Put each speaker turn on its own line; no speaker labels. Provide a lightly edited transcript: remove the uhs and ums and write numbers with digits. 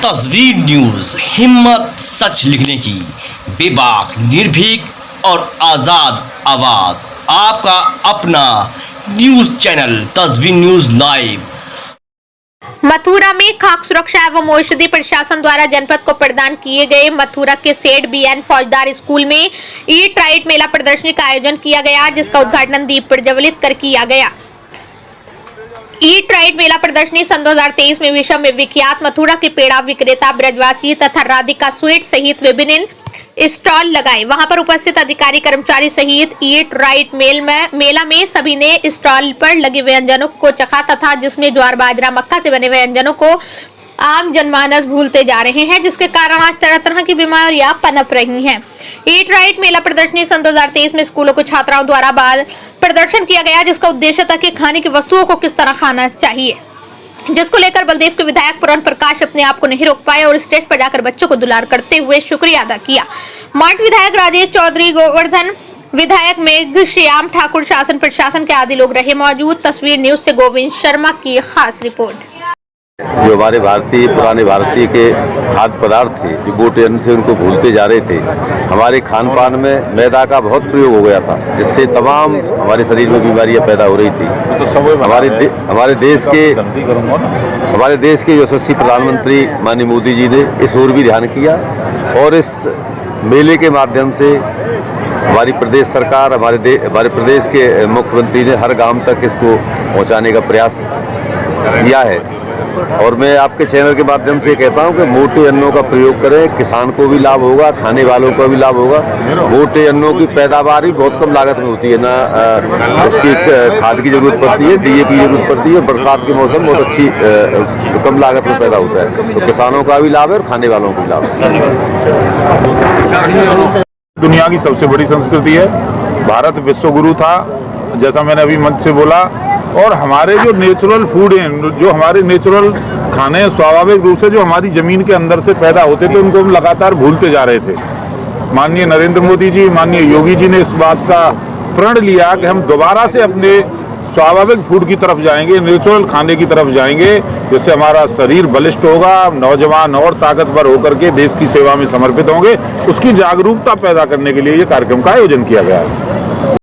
तस्वीर न्यूज, हिम्मत सच लिखने की, बेबाक, निर्भीक और आजाद आवाज। आपका अपना न्यूज चैनल तस्वीर न्यूज लाइव।
मथुरा में खाद्य सुरक्षा एवं औषधि प्रशासन द्वारा जनपद को प्रदान किए गए मथुरा के सेठ बीएन फौजदार स्कूल में ईट राइट मेला प्रदर्शनी का आयोजन किया गया, जिसका उद्घाटन दीप प्रज्वलित कर किया गया। ईट राइट मेला प्रदर्शनी सन 2023 में विश्व में विख्यात मथुरा के पेड़ा विक्रेता ब्रजवासी तथा राधिका स्वीट सहित विभिन्न स्टॉल लगाए। वहां पर उपस्थित अधिकारी कर्मचारी सहित ईट राइट मेला में सभी ने स्टॉल पर लगे व्यंजनों को चखा तथा जिसमें ज्वार बाजरा मक्का से बने व्यंजनों को आम जनमानस भूलते जा रहे हैं, जिसके कारण आज तरह तरह की बीमारियां पनप रही हैं। ईट राइट मेला प्रदर्शनी सन 2023 में स्कूलों को छात्राओं द्वारा बाल प्रदर्शन किया गया, जिसका उद्देश्य था कि खाने की वस्तुओं को किस तरह खाना चाहिए, जिसको लेकर बलदेव के विधायक पुराण प्रकाश अपने आप को नहीं रोक पाए और स्टेज पर जाकर बच्चों को दुलार करते हुए शुक्रिया अदा किया। मार्ट विधायक राजेश चौधरी, गोवर्धन विधायक मेघ श्याम ठाकुर, शासन प्रशासन के आदि लोग रहे मौजूद। तस्वीर न्यूज से गोविंद शर्मा की खास रिपोर्ट।
जो हमारे पुराने भारतीय के खाद्य पदार्थ थे, जो बोटे अन्न थे, उनको भूलते जा रहे थे। हमारे खान पान में मैदा का बहुत प्रयोग हो गया था, जिससे तमाम हमारे शरीर में बीमारियां पैदा हो रही थी। हमारे देश के यशस्वी प्रधानमंत्री माननीय मोदी जी ने इस ओर भी ध्यान किया और इस मेले के माध्यम से हमारी प्रदेश सरकार, हमारे प्रदेश के मुख्यमंत्री ने हर गांव तक इसको पहुंचाने का प्रयास किया है। और मैं आपके चैनल के माध्यम से कहता हूं कि मोटे अन्नों का प्रयोग करें, किसान को भी लाभ होगा, खाने वालों को भी लाभ होगा। मोटे अन्नों की पैदावार भी बहुत कम लागत में होती है, ना उसकी खाद की जरूरत पड़ती है, डीएपी की जरूरत पड़ती है। बरसात के मौसम बहुत अच्छी कम लागत में पैदा होता है, तो किसानों का भी लाभ है और खाने वालों को भी लाभ है।
दुनिया की सबसे बड़ी संस्कृति है, भारत विश्व गुरु था, जैसा मैंने अभी मंच से बोला। और हमारे जो नेचुरल फूड हैं, जो हमारे नेचुरल खाने हैं, स्वाभाविक रूप से जो हमारी जमीन के अंदर से पैदा होते थे, उनको हम लगातार भूलते जा रहे थे। माननीय नरेंद्र मोदी जी, माननीय योगी जी ने इस बात का प्रण लिया कि हम दोबारा से अपने स्वाभाविक फूड की तरफ जाएंगे, नेचुरल खाने की तरफ जाएंगे, जिससे हमारा शरीर बलिष्ठ होगा, नौजवान और ताकतवर होकर के देश की सेवा में समर्पित होंगे। उसकी जागरूकता पैदा करने के लिए ये कार्यक्रम का आयोजन किया गया है।